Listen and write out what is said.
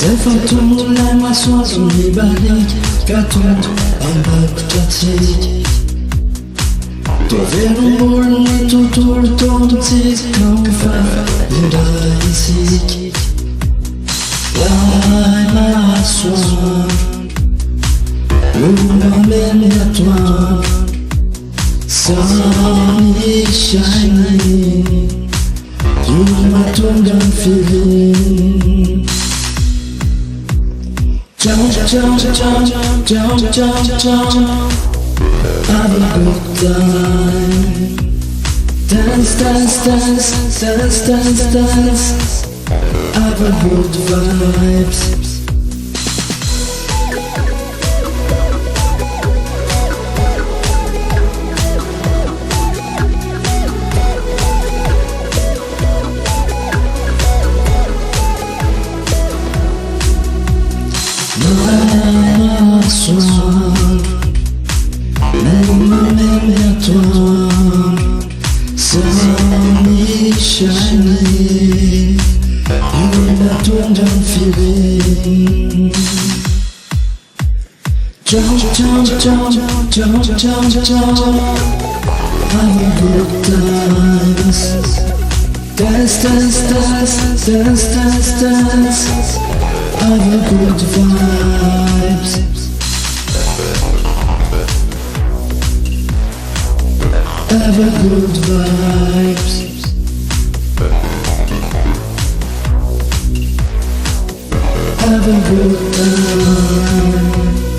زفتون لما سوازونی بلیک کتون ambaktatik Doveron borni tutur tontit kaufa Judaisik Lai maswan Umamen yatwan Sunny shining Jumatungan feeling Jump, jump, jump, jump, jump, jump Have a good time Dance, dance, dance, dance, dance, dance Have a good vibes Maswan Umamen yatwan Sunny shining Jumatungan feeling Jump, jump, jump, jump, jump, jump Have a good times Dance, dance, dance, dance, dance, dance Have a good vibes Have a good vibes Have a good time